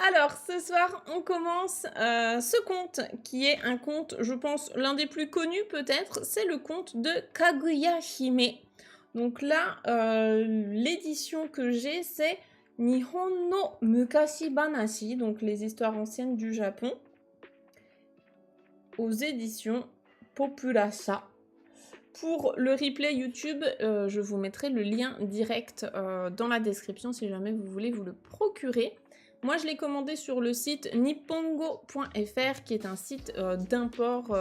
Alors, ce soir, on commence ce conte qui est un conte, je pense, l'un des plus connus peut-être, c'est le conte de Kaguya Hime. Donc là, l'édition que j'ai, c'est Nihon no Mukashi Banashi, donc les histoires anciennes du Japon, aux éditions Populasa. Pour le replay YouTube, je vous mettrai le lien direct dans la description si jamais vous voulez vous le procurer. Moi, je l'ai commandé sur le site nippongo.fr, qui est un site d'import,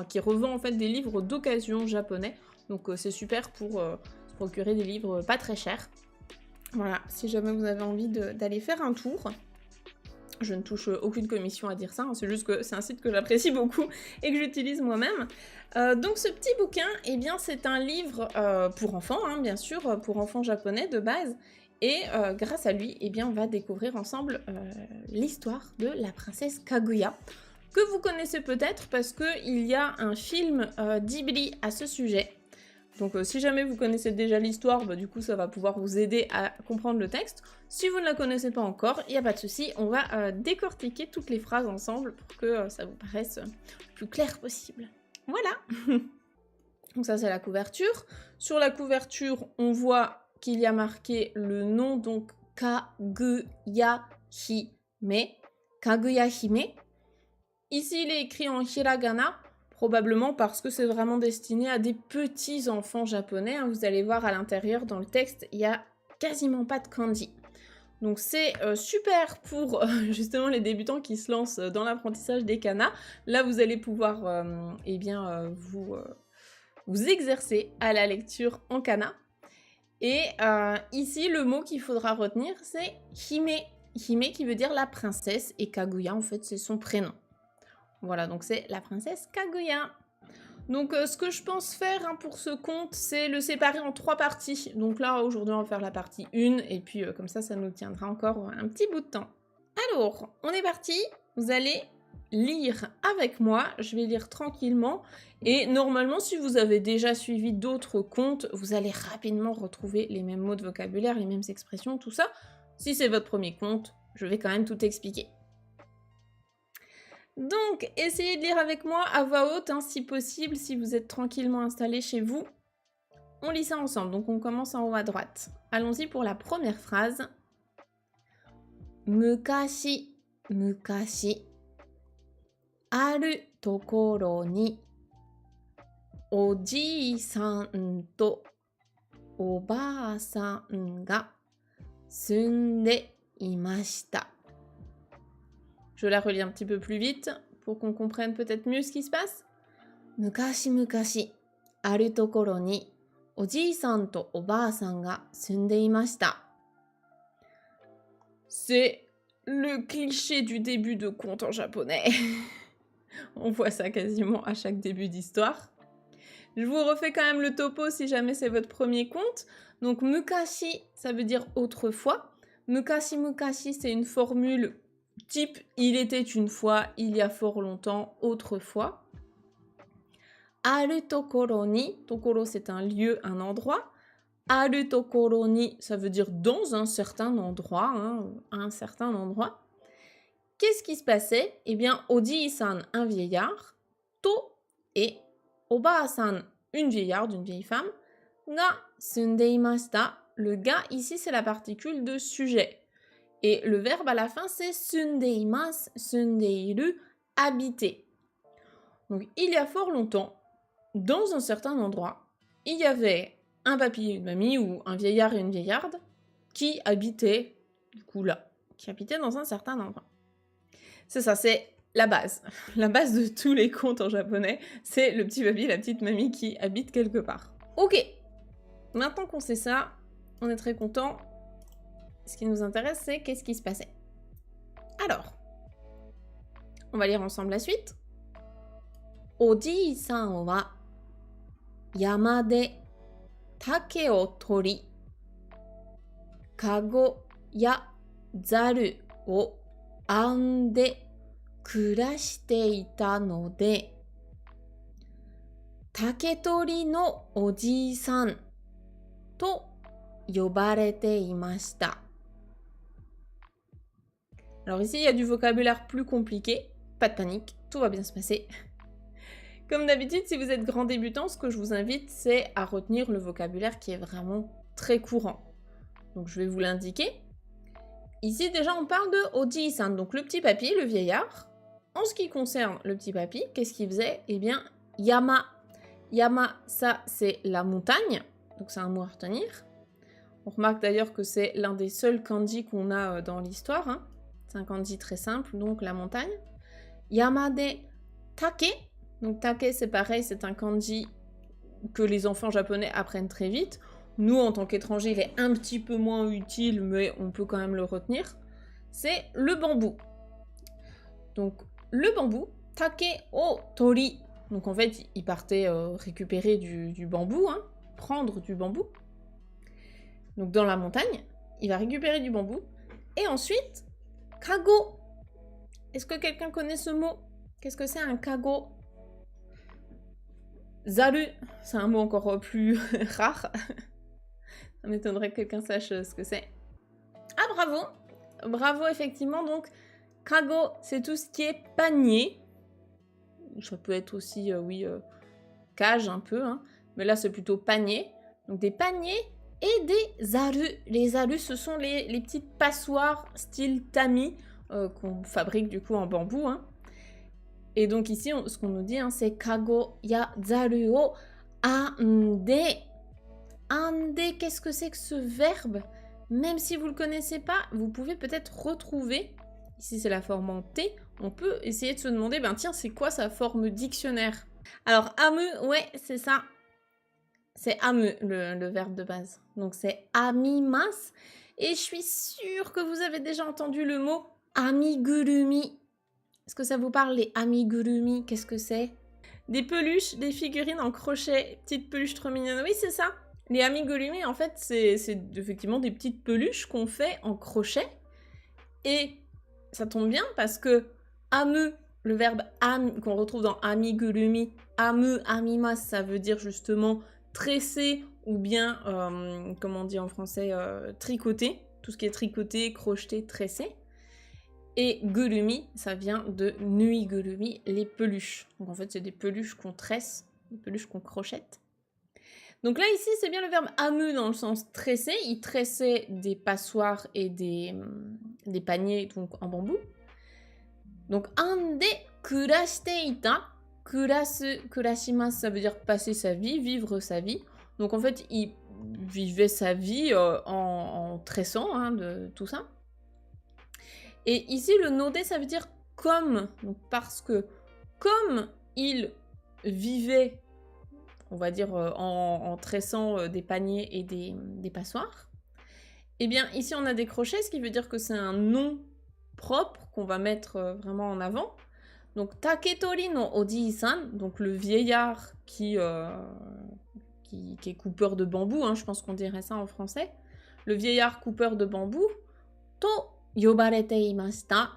qui revend en fait des livres d'occasion japonais. Donc c'est super pour se procurer des livres pas très chers. Voilà, si jamais vous avez envie d'aller faire un tour. Je ne touche aucune commission à dire ça, hein, c'est juste que c'est un site que j'apprécie beaucoup et que j'utilise moi-même. Donc ce petit bouquin, eh bien c'est un livre pour enfants, hein, bien sûr, pour enfants japonais de base. Et grâce à lui, eh bien, on va découvrir ensemble l'histoire de la princesse Kaguya, que vous connaissez peut-être parce qu'il y a un film d'Ghibli à ce sujet. Donc si jamais vous connaissez déjà l'histoire, du coup ça va pouvoir vous aider à comprendre le texte. Si vous ne la connaissez pas encore, il n'y a pas de souci, on va décortiquer toutes les phrases ensemble pour que ça vous paraisse le plus clair possible. Voilà. Donc ça c'est la couverture. Sur la couverture, on voit qu'il y a marqué le nom, donc Kaguya Hime. Kaguya Hime. Ici il est écrit en hiragana, probablement parce que c'est vraiment destiné à des petits enfants japonais. Hein. Vous allez voir à l'intérieur dans le texte, il n'y a quasiment pas de kanji. Donc c'est super pour justement les débutants qui se lancent dans l'apprentissage des kanas. Là vous allez pouvoir vous exercer à la lecture en kana. Et ici le mot qu'il faudra retenir c'est Hime. Hime qui veut dire la princesse et Kaguya en fait c'est son prénom. Voilà, donc c'est la princesse Kaguya. Donc ce que je pense faire pour ce conte, c'est le séparer en 3 parties. Donc là, aujourd'hui, on va faire la partie 1, et puis comme ça nous tiendra encore un petit bout de temps. Alors, on est parti. Vous allez lire avec moi. Je vais lire tranquillement. Et normalement, si vous avez déjà suivi d'autres contes, vous allez rapidement retrouver les mêmes mots de vocabulaire, les mêmes expressions, tout ça. Si c'est votre premier conte, je vais quand même tout expliquer. Donc, essayez de lire avec moi à voix haute, hein, si possible, si vous êtes tranquillement installé chez vous. On lit ça ensemble, donc on commence en haut à droite. Allons-y pour la première phrase. Mukashi, mukashi, aru tokoro ni, oji-san to oba-san ga sunde imashita. Je la relis un petit peu plus vite pour qu'on comprenne peut-être mieux ce qui se passe. Mukashi mukashi, aru tokoro ni, oji-san to oba-san ga sunde imashita. C'est le cliché du début de conte en japonais. On voit ça quasiment à chaque début d'histoire. Je vous refais quand même le topo si jamais c'est votre premier conte. Donc mukashi, ça veut dire autrefois. Mukashi mukashi, c'est une formule type il était une fois, il y a fort longtemps, autrefois. Aru tokoro ni, tokoro c'est un lieu, un endroit. Aru tokoro ni, ça veut dire dans un certain endroit, hein, un certain endroit. Qu'est-ce qui se passait? Eh bien, oji-san, un vieillard, to et oba-san, une vieillarde, une vieille femme, ga sunde imashita, le ga ici c'est la particule de sujet. Et le verbe à la fin, c'est sundeimasu, sundeiru, habiter. Donc, il y a fort longtemps, dans un certain endroit, il y avait un papy et une mamie, ou un vieillard et une vieillarde, qui habitaient, du coup là, qui habitaient dans un certain endroit. C'est ça, c'est la base. La base de tous les contes en japonais, c'est le petit papy et la petite mamie qui habitent quelque part. Ok, maintenant qu'on sait ça, on est très content. Ce qui nous intéresse, c'est qu'est-ce qui se passait. Alors, on va lire ensemble la suite. Oji-san wa yama de take o tori, kago ya zaru o ande kurashite ita no de, taketori no oji-san to yobarete imashita. Alors ici, il y a du vocabulaire plus compliqué. Pas de panique, tout va bien se passer. Comme d'habitude, si vous êtes grand débutant, ce que je vous invite, c'est à retenir le vocabulaire qui est vraiment très courant. Donc je vais vous l'indiquer. Ici, déjà, on parle de Oji-san, donc le petit papy, le vieillard. En ce qui concerne le petit papy, qu'est-ce qu'il faisait? Eh bien, Yama. Yama, ça, c'est la montagne. Donc c'est un mot à retenir. On remarque d'ailleurs que c'est l'un des seuls kanji qu'on a dans l'histoire. Hein. C'est un kanji très simple, donc la montagne. Yamade take. Donc take, c'est pareil, c'est un kanji que les enfants japonais apprennent très vite. Nous, en tant qu'étrangers, il est un petit peu moins utile, mais on peut quand même le retenir. C'est le bambou. Donc le bambou, take o tori. Donc en fait, il partait récupérer du bambou, hein, prendre du bambou. Donc dans la montagne, il va récupérer du bambou. Et ensuite, kago. Est-ce que quelqu'un connaît ce mot? Qu'est-ce que c'est un kago? Zaru, c'est un mot encore plus rare. Ça m'étonnerait que quelqu'un sache ce que c'est. Ah, bravo! Bravo, effectivement. Donc, kago, c'est tout ce qui est panier. Ça peut être aussi, cage un peu. Hein. Mais là, c'est plutôt panier. Donc, des paniers et des zaru. Les zaru, ce sont les petites passoires style tami qu'on fabrique du coup en bambou. Hein. Et donc ici, ce qu'on nous dit, hein, c'est kago ya zaru o ande. Ande, qu'est-ce que c'est que ce verbe? Même si vous ne le connaissez pas, vous pouvez peut-être retrouver, ici c'est la forme en T, on peut essayer de se demander, ben tiens, c'est quoi sa forme dictionnaire? Alors, amu, ouais, c'est ça. C'est amu, le verbe de base. Donc c'est amimas. Et je suis sûre que vous avez déjà entendu le mot amigurumi. Est-ce que ça vous parle, les amigurumi? Qu'est-ce que c'est? Des peluches, des figurines en crochet, petites peluches trop mignonnes. Oui, c'est ça. Les amigurumi, en fait, c'est effectivement des petites peluches qu'on fait en crochet. Et ça tombe bien parce que amu, le verbe am qu'on retrouve dans amigurumi, amu, amimas, ça veut dire justement tresser ou bien, comment on dit en français, tricoter. Tout ce qui est tricoté, crocheté, tressé. Et gurumi, ça vient de nuigurumi, les peluches. Donc en fait, c'est des peluches qu'on tresse, des peluches qu'on crochette. Donc là, ici, c'est bien le verbe amu dans le sens tresser. Il tressait des passoires et des paniers donc en bambou. Donc, ande kurashite ita. Kurasu, kurashimasu, ça veut dire passer sa vie, vivre sa vie. Donc en fait, il vivait sa vie en tressant hein, de tout ça. Et ici, le nodé, ça veut dire comme. Donc, parce que comme il vivait, on va dire, en tressant des paniers et des passoires, eh bien, ici, on a des crochets, ce qui veut dire que c'est un nom propre qu'on va mettre vraiment en avant. Donc, Taketori no Oji-san, donc le vieillard qui est coupeur de bambou, hein, je pense qu'on dirait ça en français. Le vieillard coupeur de bambou, to yobarete imashita.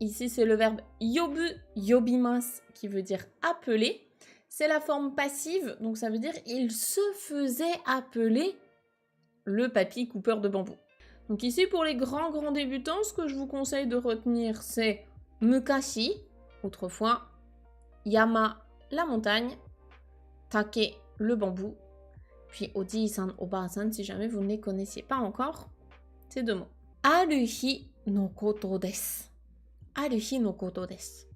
Ici, c'est le verbe yobu, yobimas, qui veut dire appeler. C'est la forme passive, donc ça veut dire il se faisait appeler le papy coupeur de bambou. Donc ici, pour les grands débutants, ce que je vous conseille de retenir, c'est mukashi, autrefois, yama, la montagne, take, le bambou, puis oji-san, oba-san, si jamais vous ne les connaissiez pas encore, ces deux mots. Aruhi no koto desu. Aruhi no koto desu.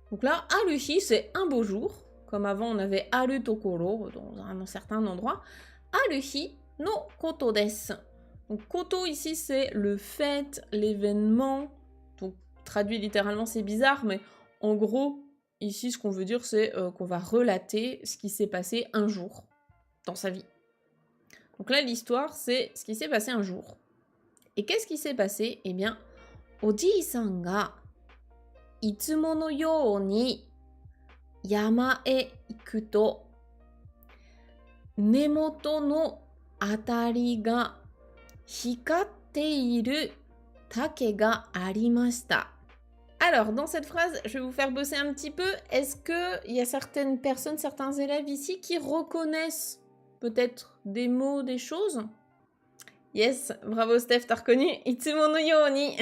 Donc là, aruhi, c'est un beau jour. Comme avant, on avait aru tokoro dans un certain endroit. Aruhi no koto desu. Donc koto ici, c'est le fait, l'événement. Donc traduit littéralement, c'est bizarre, mais en gros, ici, ce qu'on veut dire, c'est qu'on va relater ce qui s'est passé un jour dans sa vie. Donc là, l'histoire, c'est ce qui s'est passé un jour. Et qu'est-ce qui s'est passé? Eh bien, Oji-san ga itsumo no you ni yama e iku to nemoto no atari ga hikatte iru take ga arimashita. Alors, dans cette phrase, je vais vous faire bosser un petit peu. Est-ce qu'il y a certaines personnes, certains élèves ici qui reconnaissent peut-être des mots, des choses? Yes, bravo Steph, t'as reconnu Itsumo no you ni.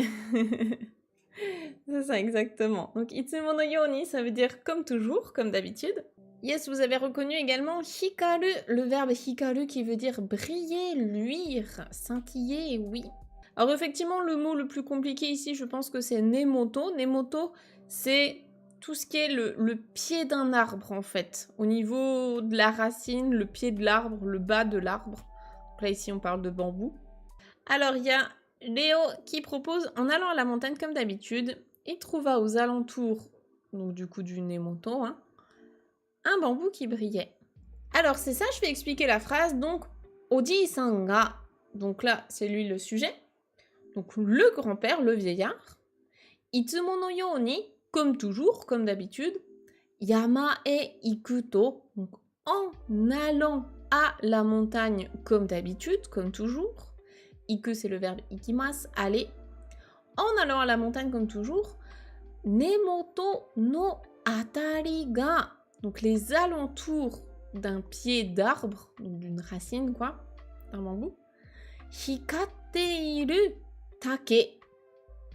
C'est ça, exactement. Donc, itsumo no yoni, ça veut dire comme toujours, comme d'habitude. Yes, vous avez reconnu également hikaru, le verbe hikaru qui veut dire briller, luire, scintiller, oui. Alors effectivement, le mot le plus compliqué ici, je pense que c'est nemoto. Nemoto, c'est tout ce qui est le pied d'un arbre, en fait. Au niveau de la racine, le pied de l'arbre, le bas de l'arbre. Donc là, ici, on parle de bambou. Alors, il y a Léo qui propose, en allant à la montagne comme d'habitude, il trouva aux alentours, donc du coup du nemoto, hein, un bambou qui brillait. Alors, c'est ça, je vais expliquer la phrase. Donc, Oji-san ga, donc là, c'est lui le sujet. Donc, le grand-père, le vieillard. Itsumo no yoni, comme toujours, comme d'habitude. Yama e ikuto, donc en allant à la montagne comme d'habitude, comme toujours. Iku, c'est le verbe ikimasu, aller. En allant à la montagne comme toujours. Nemoto no atari ga, donc les alentours d'un pied d'arbre, d'une racine quoi, d'un bambou. Hikatteiru take.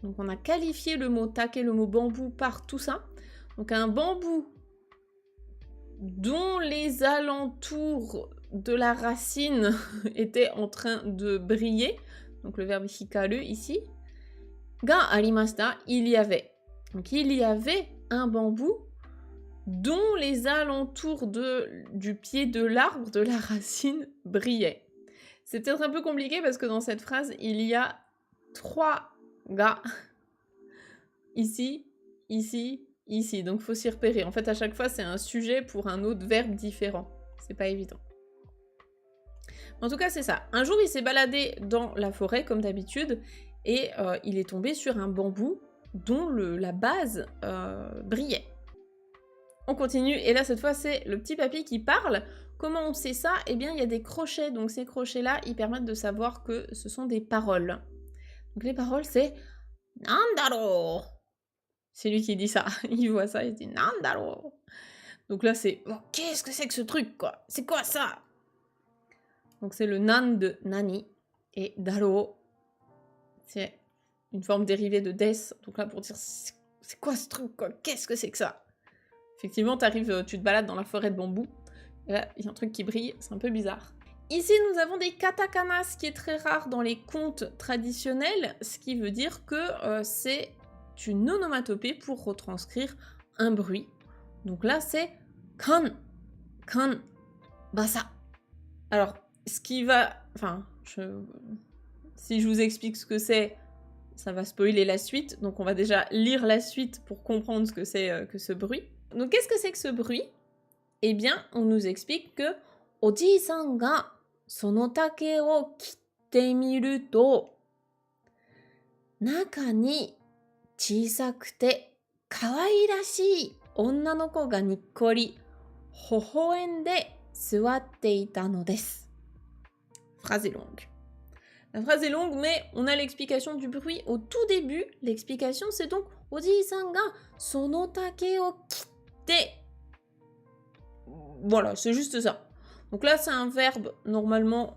Donc on a qualifié le mot take, le mot bambou par tout ça. Donc un bambou dont les alentours de la racine étaient en train de briller. Donc le verbe hikaru ici. Ga arimashita, il y avait. Donc il y avait un bambou dont les alentours du pied de l'arbre, de la racine, brillaient. C'est peut-être un peu compliqué parce que dans cette phrase, il y a 3 ga. Ici, ici, ici. Donc faut s'y repérer. En fait, à chaque fois, c'est un sujet pour un autre verbe différent. C'est pas évident. En tout cas, c'est ça. Un jour, il s'est baladé dans la forêt, comme d'habitude, et il est tombé sur un bambou dont la base brillait. On continue, et là, cette fois, c'est le petit papy qui parle. Comment on sait ça? Eh bien, il y a des crochets, donc ces crochets-là, ils permettent de savoir que ce sont des paroles. Donc les paroles, c'est « Nandaro ». C'est lui qui dit ça. Il voit ça, il dit « Nandaro ». Donc là, c'est oh, « Qu'est-ce que c'est que ce truc, quoi? C'est quoi ça ?» Donc c'est le nan de nani, et daro, c'est une forme dérivée de des, donc là pour dire c'est quoi ce truc quoi, qu'est-ce que c'est que ça? Effectivement, tu te balades dans la forêt de bambou, et là il y a un truc qui brille, c'est un peu bizarre. Ici nous avons des katakana, ce qui est très rare dans les contes traditionnels, ce qui veut dire que c'est une onomatopée pour retranscrire un bruit. Donc là c'est kan, kan, basa. Alors, ce qui va... Enfin, si je vous explique ce que c'est, ça va spoiler la suite. Donc on va déjà lire la suite pour comprendre ce que c'est que ce bruit. Donc qu'est-ce que c'est que ce bruit? Eh bien, on nous explique que Oji-san ga sono take o kitte miru to naka ni chisakute kawairashii onna no ko ga nikkori hohoende suatte ita no desu. Phrase est longue. La phrase est longue, mais on a l'explication du bruit au tout début. L'explication, c'est donc Oji-san ga sono take o kitte. Voilà, c'est juste ça. Donc là, c'est un verbe normalement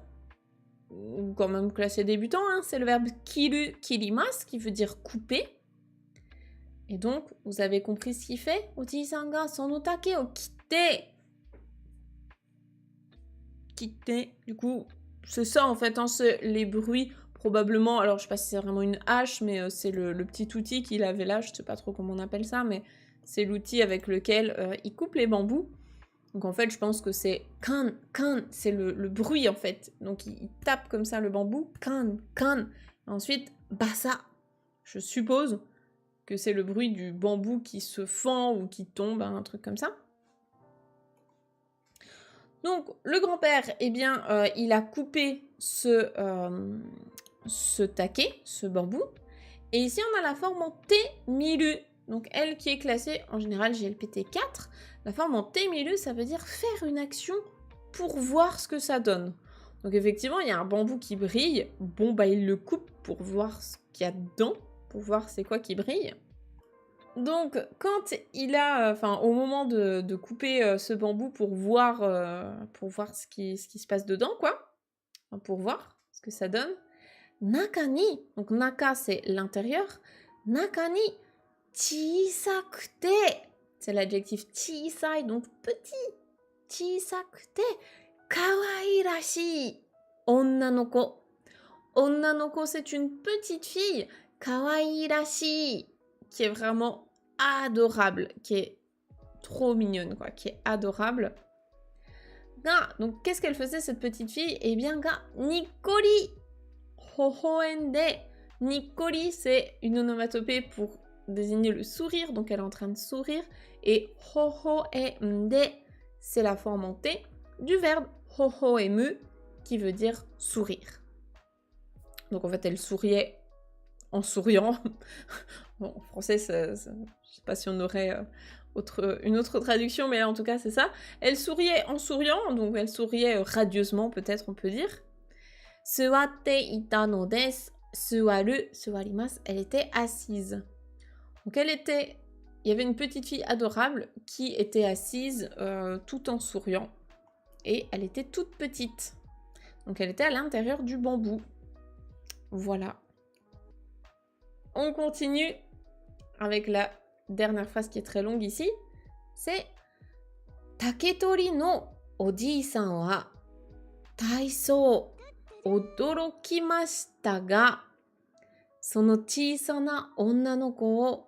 quand même classé débutant. Hein, c'est le verbe kiru kirimasu qui veut dire couper. Et donc, vous avez compris ce qu'il fait? Oji-san ga sono take o kitte. Kitte. Du coup, c'est ça en fait, hein, c'est les bruits probablement, alors je sais pas si c'est vraiment une hache, mais c'est le petit outil qu'il avait là, je sais pas trop comment on appelle ça, mais c'est l'outil avec lequel il coupe les bambous. Donc en fait, je pense que c'est kan, kan, c'est le bruit en fait. Donc il tape comme ça le bambou, kan, kan. Ensuite, basa. Je suppose que c'est le bruit du bambou qui se fend ou qui tombe, hein, un truc comme ça. Donc, le grand-père, eh bien, il a coupé ce taquet, ce bambou. Et ici, on a la forme en T-miru. Donc, elle qui est classée, en général, GLPT 4. La forme en T-miru, ça veut dire faire une action pour voir ce que ça donne. Donc, effectivement, il y a un bambou qui brille. Bon, bah, il le coupe pour voir ce qu'il y a dedans, pour voir c'est quoi qui brille. Donc, quand il a, enfin, au moment de couper ce bambou pour voir ce qui se passe dedans, quoi, enfin, pour voir ce que ça donne, nakani, donc naka c'est l'intérieur, nakani chisakute. C'est l'adjectif chisai, donc petit. Chisakute, kawairashi onnanoko. Onnanoko, c'est une petite fille. Kawairashi, qui est vraiment adorable, qui est trop mignonne, quoi, qui est adorable. Donc, qu'est-ce qu'elle faisait, cette petite fille? Eh bien, nikori hohoende. Nikori, c'est une onomatopée pour désigner le sourire, donc elle est en train de sourire. Et hohoende, c'est la forme en T du verbe hohoemu, qui veut dire sourire. Donc en fait, elle souriait en souriant. Bon, en français, je ne sais pas si on aurait une autre traduction, mais là, en tout cas, c'est ça. Elle souriait en souriant, donc elle souriait radieusement, peut-être on peut dire. Suwatte ita no desu. Suwaru, suwarimasu. Elle était assise. Donc il y avait une petite fille adorable qui était assise tout en souriant. Et elle était toute petite. Donc elle était à l'intérieur du bambou. Voilà. On continue avec la dernière phrase qui est très longue ici. C'est Taketori no oji-san wa taisou odorokimashita ga sono chisana onna no ko o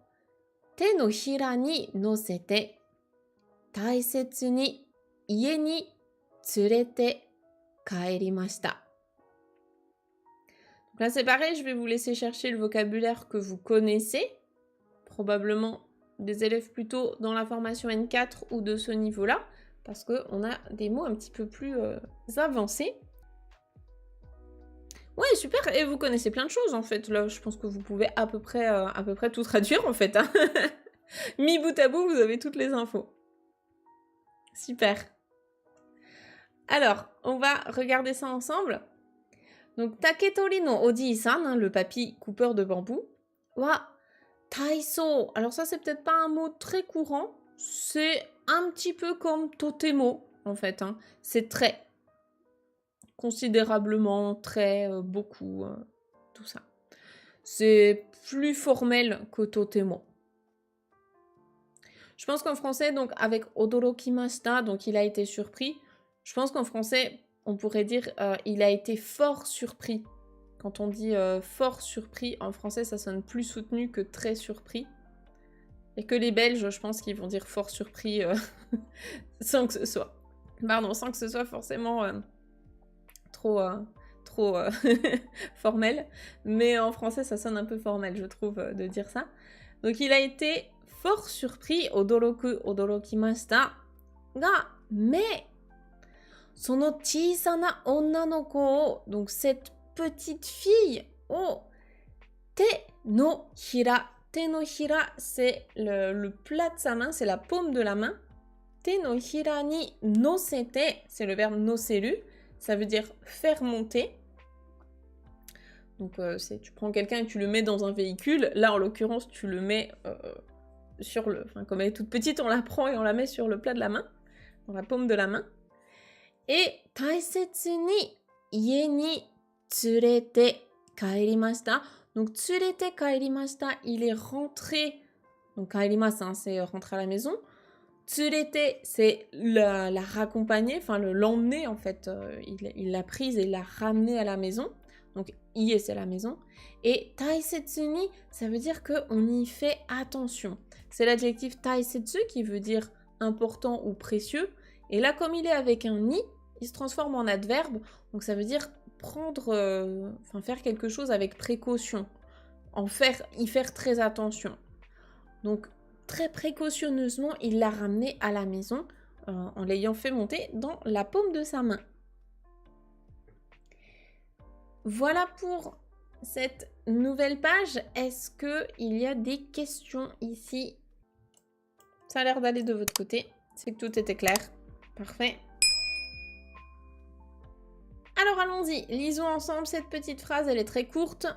te no hira ni nosete taisetsu ni ie ni tsurete kaerimashita. Là, c'est pareil, je vais vous laisser chercher le vocabulaire que vous connaissez. Probablement des élèves plutôt dans la formation N4 ou de ce niveau-là, parce qu'on a des mots un petit peu plus avancés. Ouais, super, et vous connaissez plein de choses, en fait. Là, je pense que vous pouvez à peu près tout traduire, en fait. Hein. Mis bout à bout, vous avez toutes les infos. Super. Alors, on va regarder ça ensemble. Donc, Taketori no oji-san, hein, le papy coupeur de bambou, wa taiso. Alors ça, c'est peut-être pas un mot très courant. C'est un petit peu comme totemo, en fait. Hein. C'est très, considérablement, très, beaucoup, tout ça. C'est plus formel que totemo. Je pense qu'en français, donc, avec odorokimashita, donc il a été surpris. Je pense qu'en français, on pourrait dire il a été fort surpris. Quand on dit fort surpris, en français, ça sonne plus soutenu que très surpris. Et que les Belges, je pense qu'ils vont dire fort surpris sans que ce soit. Pardon, sans que ce soit forcément trop formel. Mais en français, ça sonne un peu formel, je trouve, de dire ça. Donc il a été fort surpris, odorokimashita, ga, mais sono chisana onna no ko o, donc cette petite fille, o te no hira. Te no hira, c'est le plat de sa main, c'est la paume de la main. Te no hira ni nosete, c'est le verbe noseru, ça veut dire faire monter. Donc tu prends quelqu'un et tu le mets dans un véhicule. Là, en l'occurrence, tu le mets sur le... Enfin, comme elle est toute petite, on la prend et on la met sur le plat de la main, dans la paume de la main. Et taisetsu ni ie ni tsurete kaerimashita. Donc tsurete kaerimashita, il est rentré. Donc kaerimasu, hein, c'est rentrer à la maison. Tsurete, c'est la raccompagner, enfin l'emmener en fait. Il l'a prise et l'a ramenée à la maison. Donc ie, c'est la maison. Et taisetsu ni, ça veut dire qu'on y fait attention. C'est l'adjectif taisetsu qui veut dire important ou précieux. Et là, comme il est avec un ni, il se transforme en adverbe, donc ça veut dire faire quelque chose avec précaution, y faire très attention. Donc très précautionneusement, il l'a ramené à la maison en l'ayant fait monter dans la paume de sa main. Voilà pour cette nouvelle page. Est-ce qu'il y a des questions ici? Ça a l'air d'aller de votre côté, c'est que tout était clair. Parfait. Alors allons-y, lisons ensemble cette petite phrase, elle est très courte.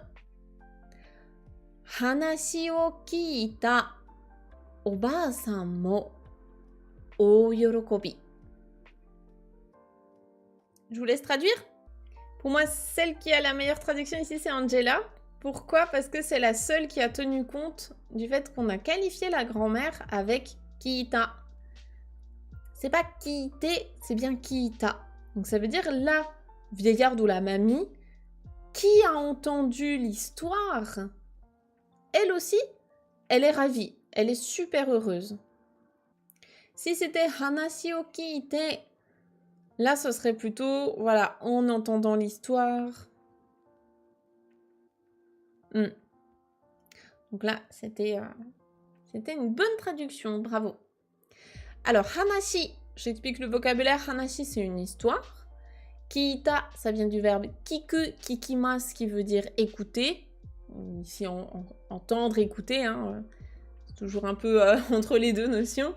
Hanashi o kiita oba-san mo o yorokobi. Je vous laisse traduire. Pour moi, celle qui a la meilleure traduction ici, c'est Angela. Pourquoi? Parce que c'est la seule qui a tenu compte du fait qu'on a qualifié la grand-mère avec Kita. C'est pas Kite, c'est bien Kita. Donc ça veut dire la vieillarde ou la mamie qui a entendu l'histoire. Elle aussi, elle est ravie, elle est super heureuse. Si c'était Hanashi o Kiite, là ce serait plutôt, voilà, en entendant l'histoire. Donc là, c'était une bonne traduction, bravo. Alors, Hanashi, j'explique le vocabulaire. Hanashi, c'est une histoire. Kiita, ça vient du verbe kiku, kikimasu, qui veut dire écouter. Ici, entendre, écouter, hein. C'est toujours un peu entre les deux notions.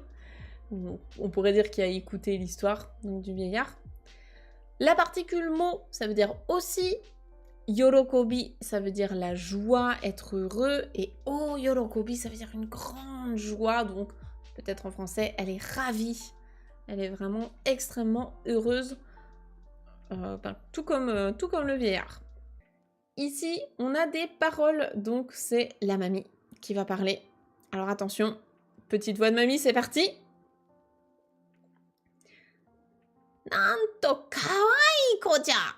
On pourrait dire qu'il a écouté l'histoire du vieillard. La particule mo, ça veut dire aussi. Yorokobi, ça veut dire la joie, être heureux. Et oh, yorokobi, ça veut dire une grande joie. Donc, peut-être en français, elle est ravie. Elle est vraiment extrêmement heureuse. Tout comme le vieillard. Ici, on a des paroles. Donc, c'est la mamie qui va parler. Alors, attention. Petite voix de mamie, c'est parti. Nanto kawaii ko-ja.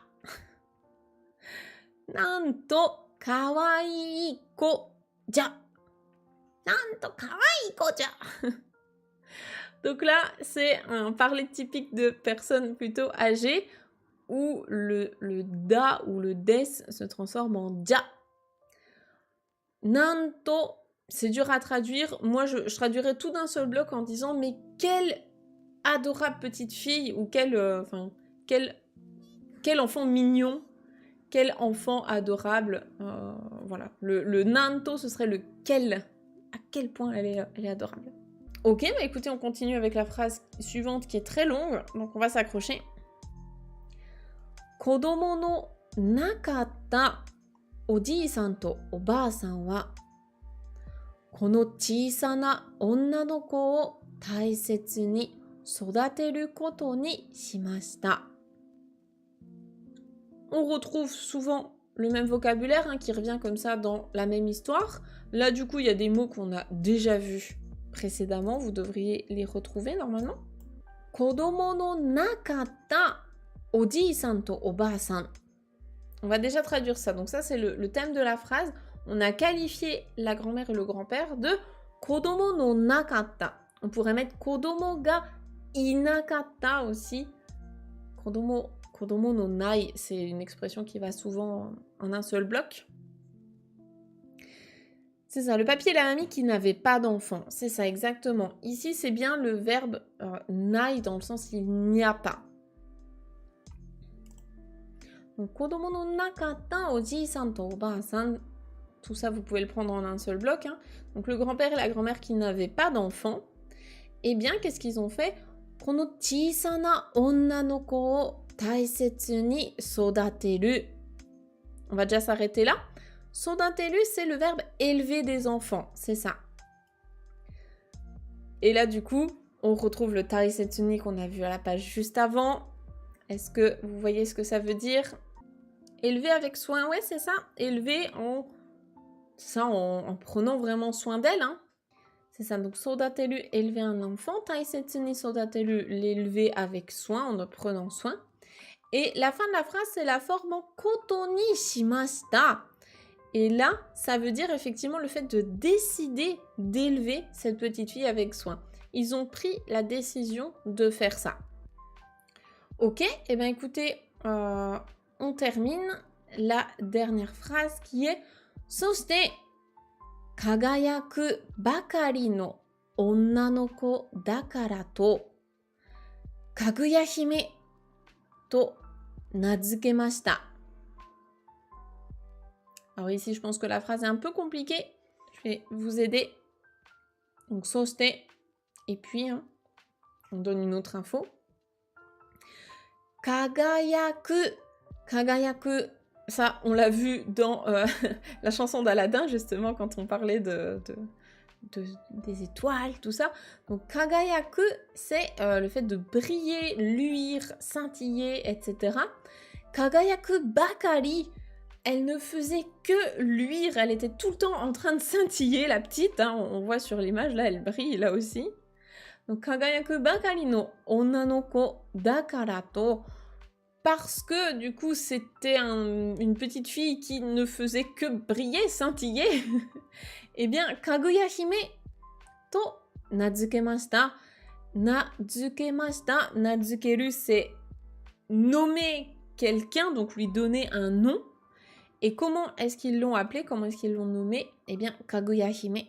Nanto kawaii ko-ja. Nanto kawaii ko-ja. Donc là, c'est un parler typique de personnes plutôt âgées où le da ou le des se transforme en ja. Nanto, c'est dur à traduire. Moi, je traduirais tout d'un seul bloc en disant mais quelle adorable petite fille ou quel enfant mignon, quel enfant adorable. Voilà. Le nanto, ce serait le quel. À quel point elle est adorable. Ok, bah écoutez, on continue avec la phrase suivante qui est très longue, donc on va s'accrocher. Kodomo no nakatta oji-san to oba-san wa kono chisana onna no ko o taisetsu ni sodateru koto ni shimashita. On retrouve souvent le même vocabulaire qui revient comme ça dans la même histoire. Là, du coup, il y a des mots qu'on a déjà vus précédemment. Vous devriez les retrouver normalement. Kodomo no nakatta oji-san to oba-san. On va déjà traduire ça. Donc ça, c'est le thème de la phrase. On a qualifié la grand-mère et le grand-père de kodomo no nakatta. On pourrait mettre kodomo ga inakatta aussi. Kodomo no nai, c'est une expression qui va souvent en un seul bloc. C'est ça, le papy et la mamie qui n'avaient pas d'enfant. C'est ça, exactement. Ici, c'est bien le verbe nai dans le sens il n'y a pas. Donc, kodomo no nakatta oji-san to oba-san. Tout ça, vous pouvez le prendre en un seul bloc. Donc, le grand-père et la grand-mère qui n'avaient pas d'enfant. Eh bien, qu'est-ce qu'ils ont fait? Kono chisana onna no ko o taisetsu ni sodateru. On va déjà s'arrêter là. Sodateru, c'est le verbe élever des enfants. C'est ça. Et là, du coup, on retrouve le taisetsu ni qu'on a vu à la page juste avant. Est-ce que vous voyez ce que ça veut dire? Élever avec soin, ouais, c'est ça. Élever en prenant vraiment soin d'elle. C'est ça, donc sodateru, élever un enfant. Taisetsu ni sodateru, l'élever avec soin, en prenant soin. Et la fin de la phrase, c'est la forme en koto ni shimashita. Et là, ça veut dire effectivement le fait de décider d'élever cette petite fille avec soin. Ils ont pris la décision de faire ça. Ok, et bien écoutez, on termine la dernière phrase qui est « Soshite, kagayaku bakari no onna no ko dakara to Kaguya hime to nazukemashita ». Alors ici, je pense que la phrase est un peu compliquée. Je vais vous aider. Donc, soshite. Et puis, on donne une autre info. Kagayaku. Kagayaku. Ça, on l'a vu dans la chanson d'Aladin, justement, quand on parlait des étoiles, tout ça. Donc, kagayaku, c'est le fait de briller, luire, scintiller, etc. Kagayaku bakari. elle ne faisait que luire, elle était tout le temps en train de scintiller, la petite, hein, on voit sur l'image, là, elle brille, là aussi. Donc, kagayaku bakari no onna no ko dakara to, parce que, du coup, c'était une petite fille qui ne faisait que briller, scintiller, eh bien, Kaguya Hime to nazukemashita. Nazukeru, c'est nommer quelqu'un, donc lui donner un nom. Et comment est-ce qu'ils l'ont appelé? Comment est-ce qu'ils l'ont nommé? Eh bien, Kaguya Hime.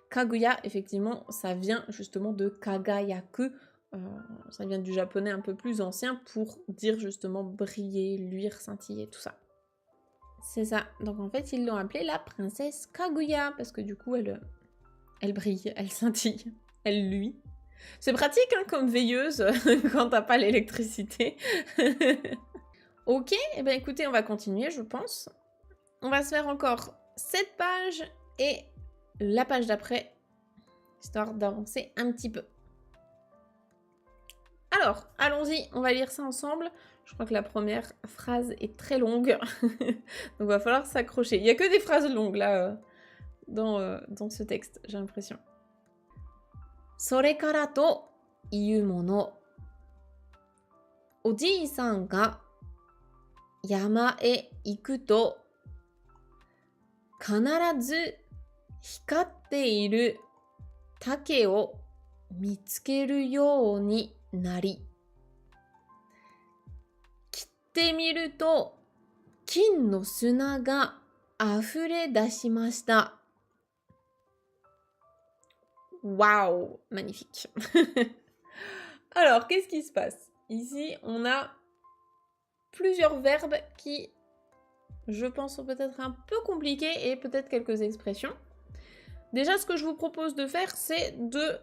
Kaguya, effectivement, ça vient justement de Kagayaku. Ça vient du japonais un peu plus ancien pour dire justement briller, luire, scintiller, tout ça. C'est ça. Donc en fait, ils l'ont appelée la princesse Kaguya parce que du coup, elle brille, elle scintille, elle luit. C'est pratique hein, comme veilleuse quand t'as pas l'électricité. Ok, et ben écoutez, on va continuer, je pense. On va se faire encore cette page et la page d'après, histoire d'avancer un petit peu. Alors, allons-y, on va lire ça ensemble. Je crois que la première phrase est très longue, donc va falloir s'accrocher. Il n'y a que des phrases longues là dans ce texte, j'ai l'impression. それからというもの。おじいさんが山へ行くと必ず光っている竹を見つけるようになり、切ってみると金の砂が溢れ出しました。Waouh, magnifique. Alors, qu'est-ce qui se passe? Ici, on a plusieurs verbes qui, je pense, sont peut-être un peu compliqués et peut-être quelques expressions. Déjà, ce que je vous propose de faire, c'est de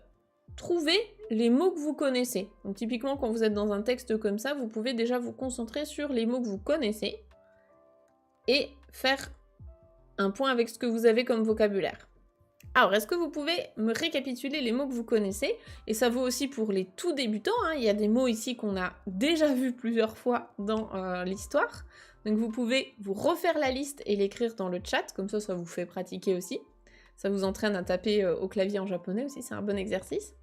trouver les mots que vous connaissez. Donc, typiquement, quand vous êtes dans un texte comme ça, vous pouvez déjà vous concentrer sur les mots que vous connaissez et faire un point avec ce que vous avez comme vocabulaire. Alors, est-ce que vous pouvez me récapituler les mots que vous connaissez? Et ça vaut aussi pour les tout débutants, hein. Il y a des mots ici qu'on a déjà vus plusieurs fois dans l'histoire. Donc vous pouvez vous refaire la liste et l'écrire dans le chat, comme ça vous fait pratiquer aussi. Ça vous entraîne à taper au clavier en japonais aussi, c'est un bon exercice.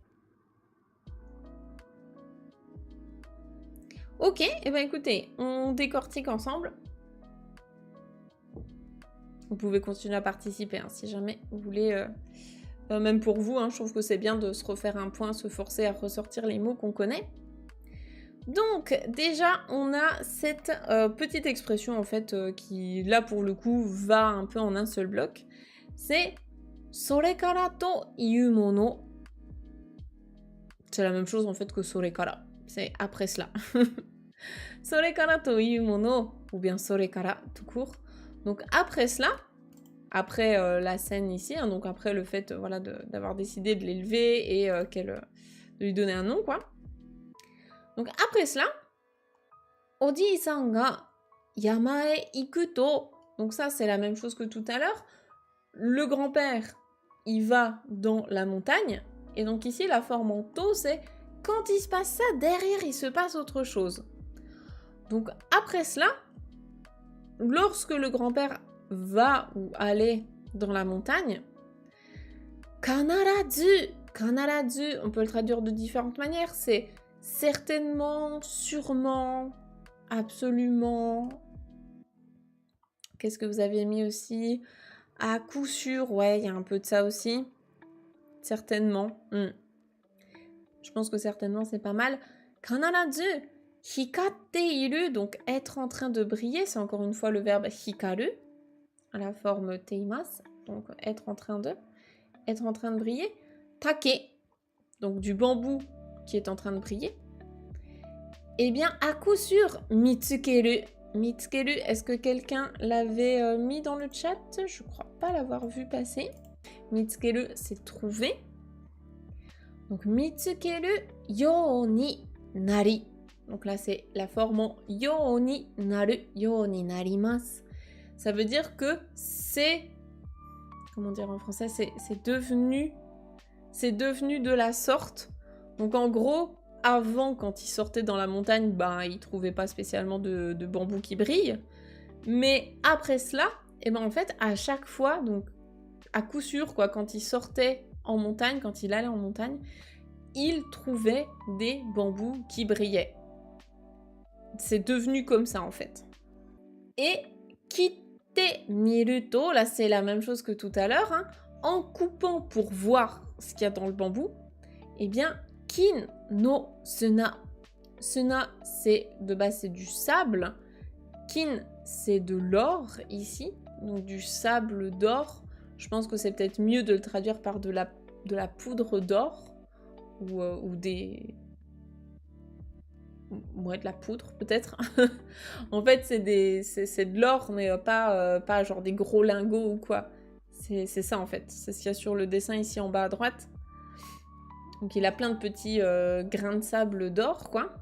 Ok, et ben écoutez, on décortique ensemble. Vous pouvez continuer à participer hein, si jamais vous voulez, même pour vous, hein, je trouve que c'est bien de se refaire un point, se forcer à ressortir les mots qu'on connaît. Donc déjà, on a cette petite expression en fait qui, là pour le coup, va un peu en un seul bloc. C'est « sorekara to iu mono ». C'est la même chose en fait que « sorekara ». C'est après cela. « Sorekara to iu mono » ou bien « sorekara » tout court. Donc après cela, après la scène ici, hein, donc après le fait voilà, d'avoir décidé de l'élever et de lui donner un nom, quoi. Donc après cela, Oji-san ga yama e iku to. Donc ça, c'est la même chose que tout à l'heure. Le grand-père, il va dans la montagne. Et donc ici, la forme en to, c'est quand il se passe ça, derrière, il se passe autre chose. Donc après cela, lorsque le grand-père va ou allait dans la montagne, kanarazu, on peut le traduire de différentes manières, c'est certainement, sûrement, absolument. Qu'est-ce que vous avez mis aussi? À coup sûr, ouais, il y a un peu de ça aussi. Certainement. Je pense que certainement, c'est pas mal. Kanarazu, hikatte iru, donc être en train de briller, c'est encore une fois le verbe hikaru, à la forme teimas, donc être en train de briller. Take, donc du bambou qui est en train de briller. Eh bien, à coup sûr, mitsukeru. Mitsukeru, est-ce que quelqu'un l'avait mis dans le chat? Je crois pas l'avoir vu passer. Mitsukeru, c'est trouver. Donc, mitsukeru yo ni nari. Donc là, c'est la forme en yo ni naru, yo ni narimasu. Ça veut dire que c'est, comment dire en français, c'est devenu de la sorte. Donc en gros, avant, quand il sortait dans la montagne, il trouvait pas spécialement de bambou qui brille. Mais après cela, et ben en fait, à chaque fois, donc à coup sûr, quoi, quand il sortait en montagne, quand il allait en montagne, il trouvait des bambous qui brillaient. C'est devenu comme ça, en fait. Et Kitte Miruto, là c'est la même chose que tout à l'heure, hein, en coupant pour voir ce qu'il y a dans le bambou, eh bien, Kin no Suna. Suna, c'est de base c'est du sable. Kin, c'est de l'or ici, donc du sable d'or. Je pense que c'est peut-être mieux de le traduire par de la poudre d'or ou des... Ouais, de la poudre peut-être. En fait, c'est de l'or, mais pas genre des gros lingots ou quoi. C'est ça en fait. C'est ce qu'il y a sur le dessin ici en bas à droite. Donc il a plein de petits grains de sable d'or, quoi.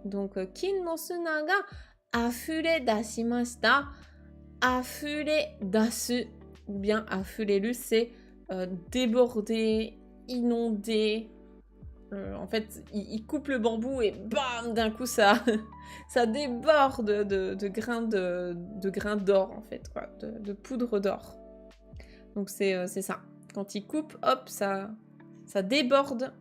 Donc, kin no suna ga afure dashimashita. Afure dasu, ou bien afurelu, c'est déborder, inonder. En fait, il coupe le bambou et bam, d'un coup, ça déborde de grains d'or, en fait, quoi, de poudre d'or. Donc, c'est ça. Quand il coupe, hop, ça déborde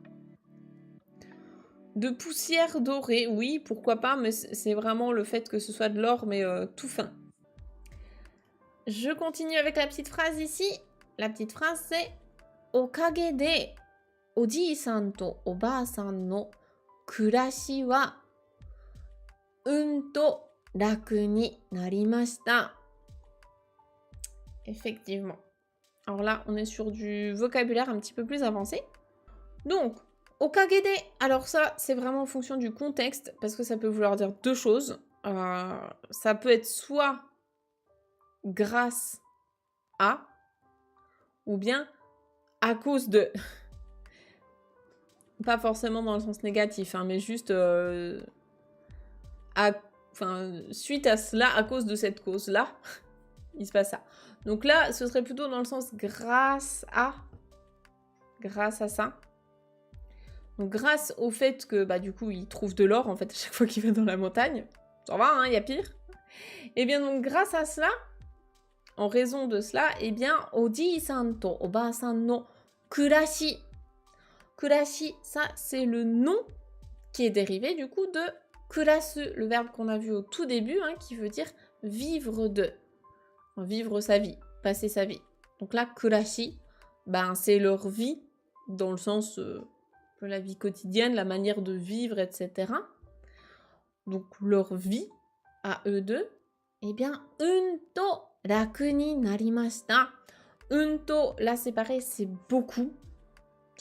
de poussière dorée. Oui, pourquoi pas, mais c'est vraiment le fait que ce soit de l'or, mais tout fin. Je continue avec la petite phrase ici. La petite phrase, c'est « Okage de oji-san to oba-san no kurashi wa to raku ni narimashita ». Effectivement. Alors là, on est sur du vocabulaire un petit peu plus avancé. Donc, okage de, alors ça, c'est vraiment en fonction du contexte, parce que ça peut vouloir dire deux choses. Ça peut être soit grâce à, ou bien à cause de. Pas forcément dans le sens négatif, hein, mais juste suite à cela, à cause de cette cause-là, il se passe ça. Donc là, ce serait plutôt dans le sens grâce à ça. Donc grâce au fait que, bah du coup, il trouve de l'or, en fait, à chaque fois qu'il va dans la montagne. Ça va, hein, il y a pire. Et bien donc, grâce à cela, en raison de cela, eh bien, oji-san to oba-san no kurashi. Kurashi, ça, c'est le nom qui est dérivé, du coup, de kurasu, le verbe qu'on a vu au tout début, hein, qui veut dire vivre de. Enfin, vivre sa vie, passer sa vie. Donc là, kurashi, ben, c'est leur vie, dans le sens de la vie quotidienne, la manière de vivre, etc. Donc leur vie, à eux deux, eh bien, to raku ni narimashita. To, là c'est pareil, c'est beaucoup.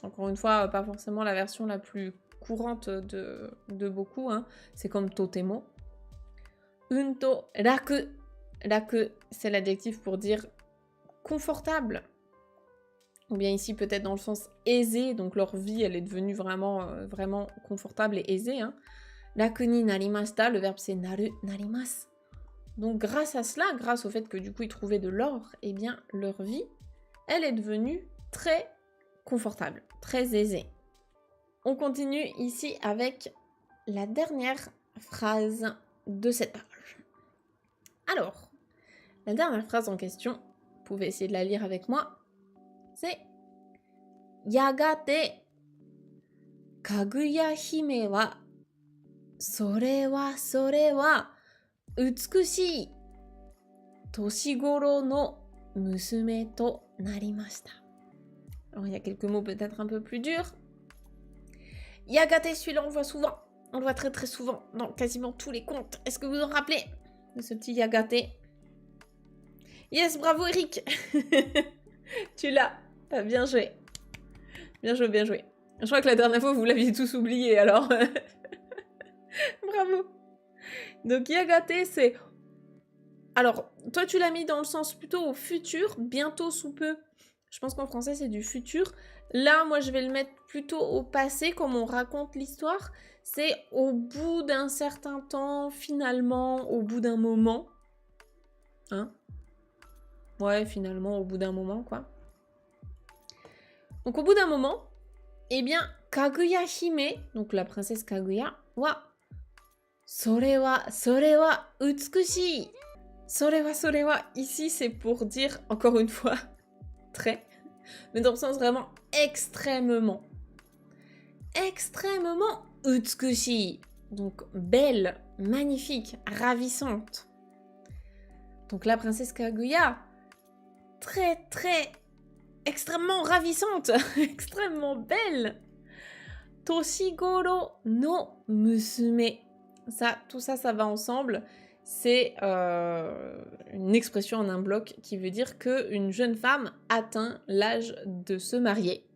Encore une fois, pas forcément la version la plus courante de beaucoup, hein. C'est comme totemo. To raku. Raku, c'est l'adjectif pour dire confortable. Ou bien ici peut-être dans le sens aisé, donc leur vie elle est devenue vraiment, vraiment confortable et aisée. Hein. Raku ni narimashita, le verbe c'est naru, narimasu. Donc grâce à cela, grâce au fait que du coup ils trouvaient de l'or, eh bien leur vie, elle est devenue très confortable, très aisée. On continue ici avec la dernière phrase de cette page. Alors, la dernière phrase en question, vous pouvez essayer de la lire avec moi, c'est Yagate Kaguya hime wa sore wa utsukushii toshigoro no musume to narimashita. Alors il y a quelques mots peut-être un peu plus durs. Yagate, celui-là on le voit souvent. On le voit très très souvent dans quasiment tous les contes. Est-ce que vous en rappelez de ce petit Yagate? Yes, bravo Eric. Tu l'as. Bien joué. Bien joué, bien joué. Je crois que la dernière fois, vous l'aviez tous oublié, alors. Bravo. Donc, Yagate, c'est... Alors, toi, tu l'as mis dans le sens plutôt au futur, bientôt sous peu. Je pense qu'en français, c'est du futur. Là, moi, je vais le mettre plutôt au passé, comme on raconte l'histoire. C'est au bout d'un certain temps, finalement, au bout d'un moment. Hein? Ouais, finalement, au bout d'un moment, quoi. Donc, au bout d'un moment, eh bien, Kaguya Hime, donc la princesse Kaguya, wa, sore wa utsukushii. sorewa, ici c'est pour dire, encore une fois, très, mais dans le sens vraiment extrêmement. Extrêmement utsukushi. Donc belle, magnifique, ravissante. Donc la princesse Kaguya, très, extrêmement ravissante, extrêmement belle. Toshigoro no musume. Ça, tout ça, ça va ensemble. C'est une expression en un bloc qui veut dire qu'une jeune femme atteint l'âge de se marier.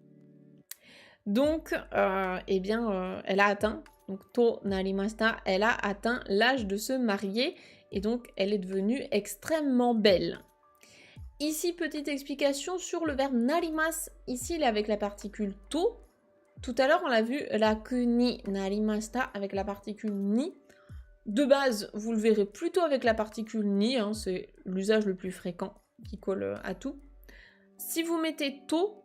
Donc, elle a atteint, donc to narimashita, elle a atteint l'âge de se marier et donc elle est devenue extrêmement belle. Ici, petite explication sur le verbe narimas. Ici, il est avec la particule to. Tout à l'heure, on l'a vu, raku ni narimashita avec la particule ni. De base, vous le verrez plutôt avec la particule ni, hein, c'est l'usage le plus fréquent qui colle à tout. Si vous mettez to,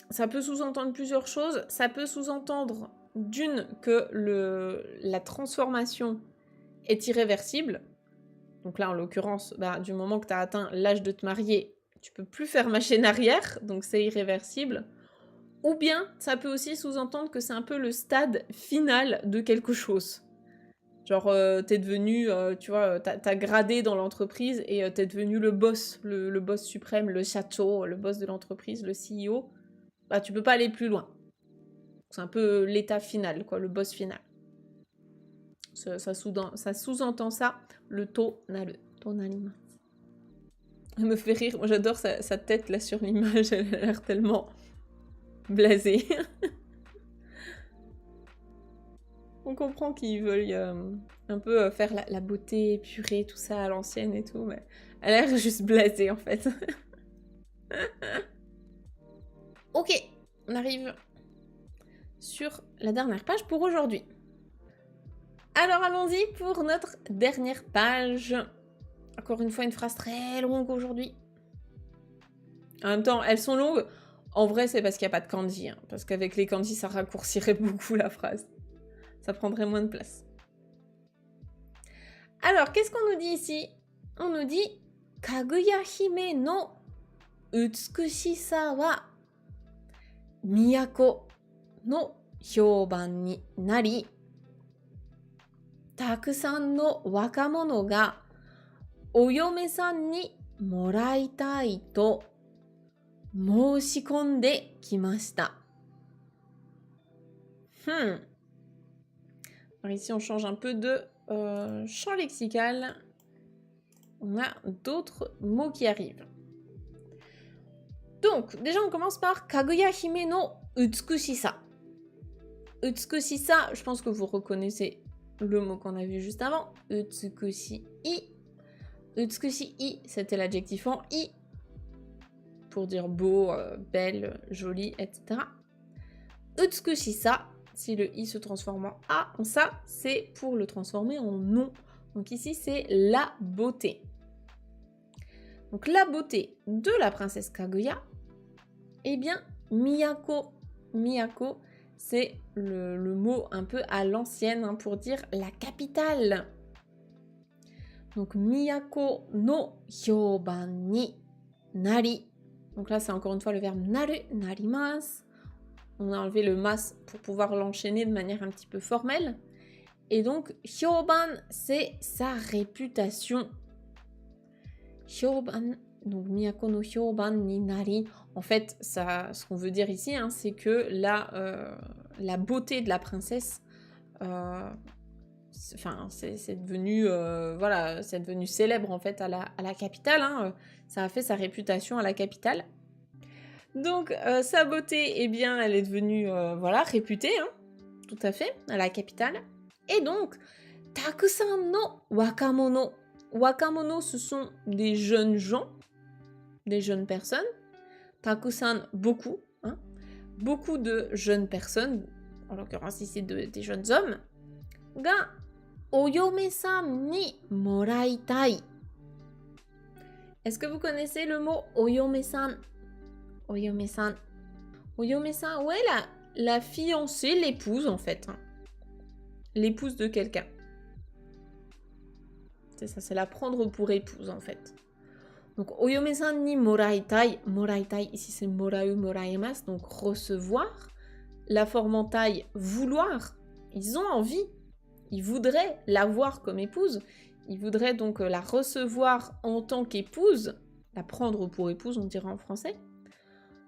ça peut sous-entendre plusieurs choses. Ça peut sous-entendre d'une que la transformation est irréversible. Donc là, en l'occurrence, du moment que tu as atteint l'âge de te marier, tu peux plus faire machine arrière, donc c'est irréversible. Ou bien, ça peut aussi sous-entendre que c'est un peu le stade final de quelque chose. Genre, t'es devenu, tu vois, t'as gradé dans l'entreprise et t'es devenu le boss, le boss suprême, le shacho, le boss de l'entreprise, le CEO. Bah, tu peux pas aller plus loin. C'est un peu l'état final, quoi, le boss final. Ça sous-entend ça, le to naru. To narimasu. Elle me fait rire, moi j'adore sa tête là sur l'image, elle a l'air tellement blasée. On comprend qu'ils veuillent un peu faire la beauté épurée, tout ça à l'ancienne et tout, mais elle a l'air juste blasée en fait. Ok, on arrive sur la dernière page pour aujourd'hui. Alors allons-y pour notre dernière page. Encore une fois, une phrase très longue aujourd'hui. En même temps, elles sont longues. En vrai, c'est parce qu'il n'y a pas de kanji. Hein, parce qu'avec les kanji, ça raccourcirait beaucoup la phrase. Ça prendrait moins de place. Alors, qu'est-ce qu'on nous dit ici? On nous dit Kaguya Hime no utsukushisa wa miyako no hyouban ni nari takusan no wakamono ga oyome-san ni moraitai to moshikonde kimashita. Alors ici, on change un peu de champ lexical. On a d'autres mots qui arrivent. Donc, déjà, on commence par Kaguya Hime no utsukushisa. Utsukushisa, je pense que vous reconnaissez le mot qu'on a vu juste avant. Utsukushi-i. Utsukushi-i, c'était l'adjectif en i. Pour dire beau, belle, jolie, etc. Utsukushisa, si le i se transforme en a, ça, c'est pour le transformer en nom. Donc ici, c'est la beauté. Donc la beauté de la princesse Kaguya, eh bien, Miyako. Miyako, c'est le mot un peu à l'ancienne hein, pour dire la capitale. Donc Miyako no hyouban ni nari. Donc là, c'est encore une fois le verbe naru, narimasu. On a enlevé le mas pour pouvoir l'enchaîner de manière un petit peu formelle. Et donc, hyouban, c'est sa réputation. Hyouban, donc Miyako no hyouban ni nari. En fait, ça, ce qu'on veut dire ici, hein, c'est que la beauté de la princesse, c'est devenu, voilà, c'est devenu célèbre en fait à la capitale. Hein, ça a fait sa réputation à la capitale. Donc, sa beauté, eh bien, elle est devenue, voilà, réputée, hein, tout à fait, à la capitale. Et donc, takusan no wakamono. Wakamono, ce sont des jeunes gens, des jeunes personnes. Takusan, beaucoup, hein, beaucoup de jeunes personnes, en l'occurrence ici des jeunes hommes, ga oyome-san ni moraitai. Est-ce que vous connaissez le mot oyome-san? Oyome-san. Oyome-san, ouais, la fiancée, l'épouse en fait. Hein. L'épouse de quelqu'un. C'est ça, c'est la prendre pour épouse en fait. Donc, oyome-san ni moraitai. Moraitai, ici c'est morau, moraimasu, donc recevoir. La forme en taille, vouloir. Ils ont envie. Ils voudraient l'avoir comme épouse. Ils voudraient donc la recevoir en tant qu'épouse. La prendre pour épouse, on dirait en français.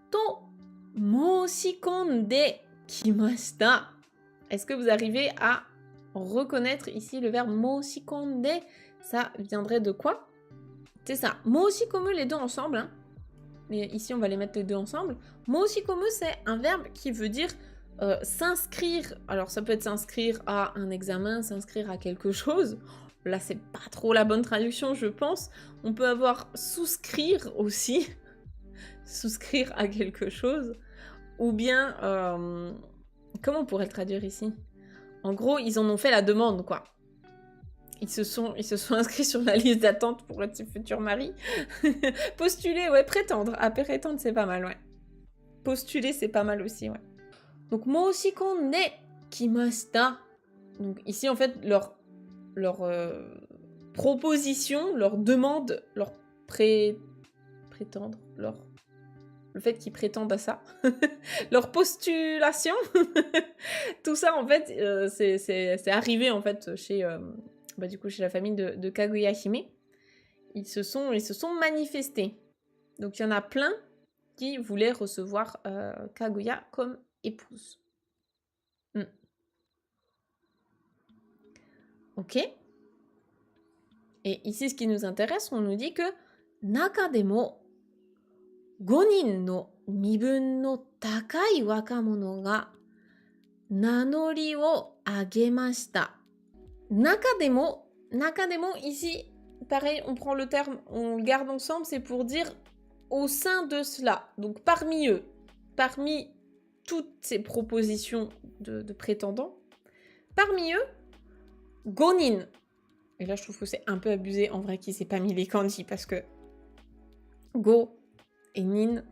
To moshikonde kimashita. Est-ce que vous arrivez à reconnaître ici le verbe moshikonde? Ça viendrait de quoi? C'est ça. Moshikomu, les deux ensemble. Hein. Et ici, on va les mettre les deux ensemble. Moshikomu, c'est un verbe qui veut dire s'inscrire. Alors, ça peut être s'inscrire à un examen, s'inscrire à quelque chose. Là, c'est pas trop la bonne traduction, je pense. On peut avoir souscrire aussi. Souscrire à quelque chose. Ou bien, comment on pourrait le traduire ici? En gros, ils en ont fait la demande, quoi. Ils se sont inscrits sur la liste d'attente pour être ses futurs maris. Postuler, ouais, prétendre. Ah, prétendre, c'est pas mal, ouais. Postuler, c'est pas mal aussi, ouais. Donc, moshikonde kimashita. Donc, ici, en fait, leur proposition, leur demande, leur prétendre, le fait qu'ils prétendent à ça, leur postulation, tout ça, en fait, c'est arrivé, en fait, chez la famille de Kaguya-hime. Ils se sont manifestés. Donc, il y en a plein qui voulaient recevoir Kaguya comme épouse. Ok. Et ici, ce qui nous intéresse, on nous dit que naka demo 5人の身分の高い若者が名乗りを上げました。Nakademo, ici, pareil, on prend le terme, on le garde ensemble, c'est pour dire au sein de cela. Donc parmi eux, parmi toutes ces propositions de prétendants, parmi eux, gonin. Et là, je trouve que c'est un peu abusé en vrai qu'il s'est pas mis les kanji parce que go et nin,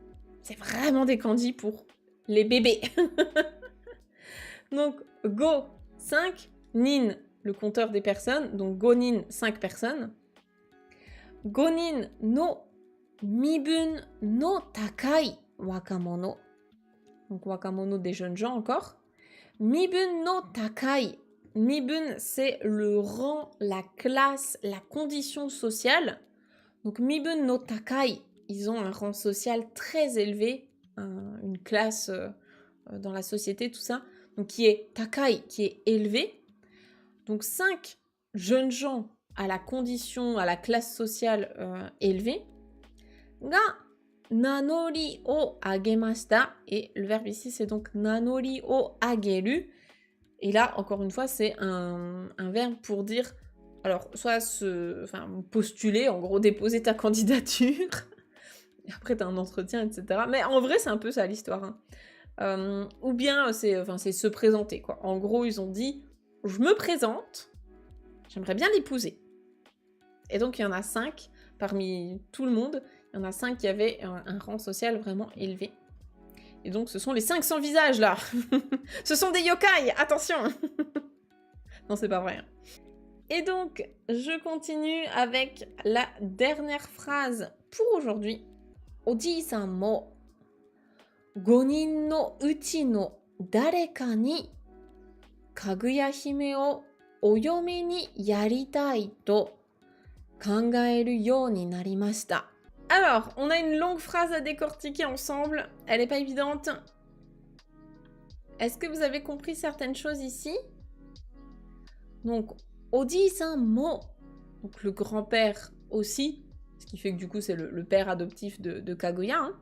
c'est vraiment des kanji pour les bébés. Donc go 5, nin le compteur des personnes, donc gonin 5 personnes. Gonin no mibun no takai wakamono. Donc wakamono des jeunes gens encore. Mibun no takai. Mibun, c'est le rang, la classe, la condition sociale. Donc mibun no takai, ils ont un rang social très élevé, une classe dans la société, tout ça, donc qui est takai, qui est élevé. Donc 5 jeunes gens à la condition, à la classe sociale élevée, ga nanori o agemashita, et le verbe ici c'est donc nanori o ageru, et là encore une fois c'est un verbe pour dire, alors soit postuler, en gros déposer ta candidature, et après t'as un entretien, etc. Mais en vrai c'est un peu ça l'histoire, hein. Ou bien c'est se présenter, quoi. En gros ils ont dit, je me présente, j'aimerais bien l'épouser. Et donc il y en a 5, parmi tout le monde, il y en a 5 qui avaient un rang social vraiment élevé. Et donc ce sont les 500 visages là. Ce sont des yokai, attention. Non, c'est pas vrai. Et donc je continue avec la dernière phrase pour aujourd'hui. Oji-san mo 5人のうちの誰かにかぐや姫をお嫁にやりたいと考えるようになりました。Alors, on a une longue phrase à décortiquer ensemble. Elle n'est pas évidente. Est-ce que vous avez compris certaines choses ici? Donc, Oji-san mo, donc le grand-père aussi, ce qui fait que du coup c'est le père adoptif de Kaguya. Hein.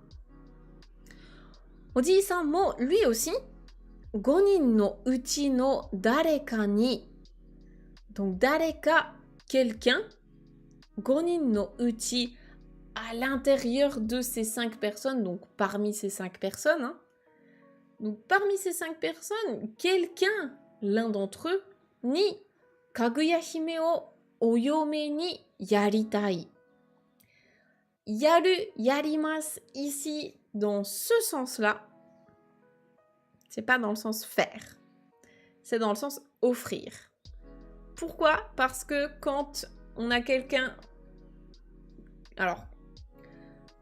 Oji-san mo, lui aussi, 5人のうちの誰かに, donc dareka, quelqu'un, 5人のうち, à l'intérieur de ces 5 personnes, donc parmi ces 5 personnes, hein, donc parmi ces 5 personnes, quelqu'un, l'un d'entre eux, ni Kaguya hime o oyome ni yaritai. Yaru, yarimasu, ici, dans ce sens-là, c'est pas dans le sens faire, c'est dans le sens offrir. Pourquoi? Parce que quand on a quelqu'un... Alors,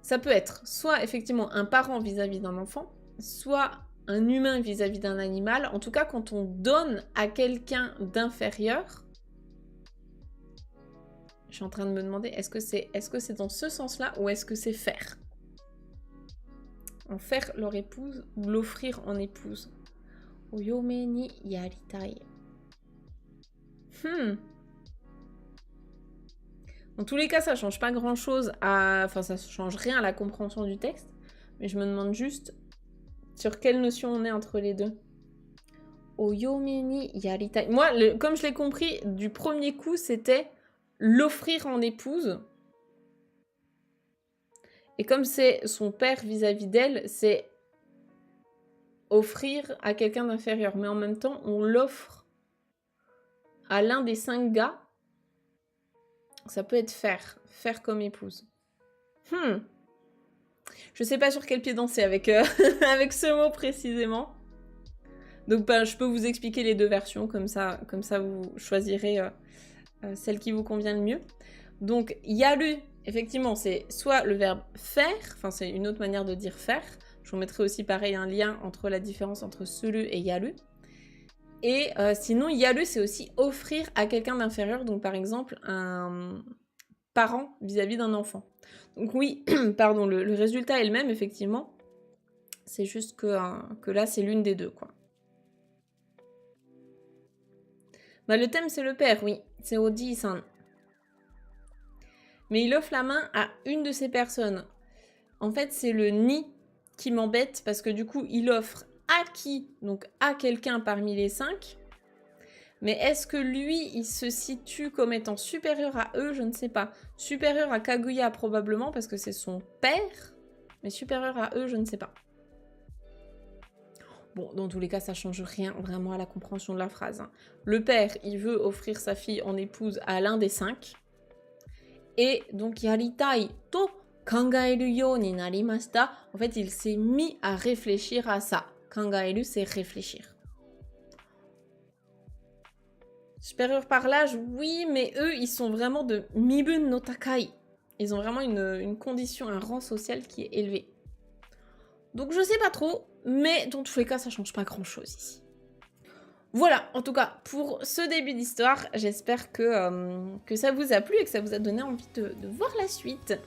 ça peut être soit effectivement un parent vis-à-vis d'un enfant, soit un humain vis-à-vis d'un animal. En tout cas, quand on donne à quelqu'un d'inférieur, je suis en train de me demander, est-ce que c'est dans ce sens-là ou est-ce que c'est faire? En faire leur épouse ou l'offrir en épouse. Oyome ni yaritai. Dans tous les cas, ça change pas grand-chose à... Enfin, ça change rien à la compréhension du texte. Mais je me demande juste sur quelle notion on est entre les deux. Oyome ni yaritai. Moi, comme je l'ai compris, du premier coup, c'était l'offrir en épouse. Et comme c'est son père vis-à-vis d'elle, c'est offrir à quelqu'un d'inférieur. Mais en même temps, on l'offre à l'un des 5 gars. Ça peut être faire comme épouse. Je sais pas sur quel pied danser avec, avec ce mot précisément. Donc je peux vous expliquer les deux versions, comme ça vous choisirez celle qui vous convient le mieux. Donc yaru, effectivement, c'est soit le verbe faire, enfin c'est une autre manière de dire faire. Je vous mettrai aussi pareil un lien entre la différence entre suru et yaru. Et sinon, yaru, c'est aussi offrir à quelqu'un d'inférieur, donc par exemple un parent vis-à-vis d'un enfant. Donc oui, pardon, le résultat est le même, effectivement. C'est juste que là, c'est l'une des deux, quoi. Bah, le thème, c'est le père, oui. C'est Oji-san. Mais il offre la main à une de ces personnes. En fait, c'est le ni qui m'embête, parce que du coup, il offre à qui? Donc à quelqu'un parmi les 5. Mais est-ce que lui, il se situe comme étant supérieur à eux? Je ne sais pas. Supérieur à Kaguya, probablement, parce que c'est son père. Mais supérieur à eux, je ne sais pas. Bon, dans tous les cas, ça change rien vraiment à la compréhension de la phrase. Hein. Le père, il veut offrir sa fille en épouse à l'un des 5. Et donc, yaritai to kangaeru you ni narimashita. En fait, il s'est mis à réfléchir à ça. Kangaeru, c'est réfléchir. Supérieur par l'âge, oui, mais eux, ils sont vraiment de mibun no takai. Ils ont vraiment une condition, un rang social qui est élevé. Donc je sais pas trop, mais dans tous les cas, ça change pas grand-chose ici. Voilà, en tout cas, pour ce début d'histoire, j'espère que ça vous a plu et que ça vous a donné envie de voir la suite.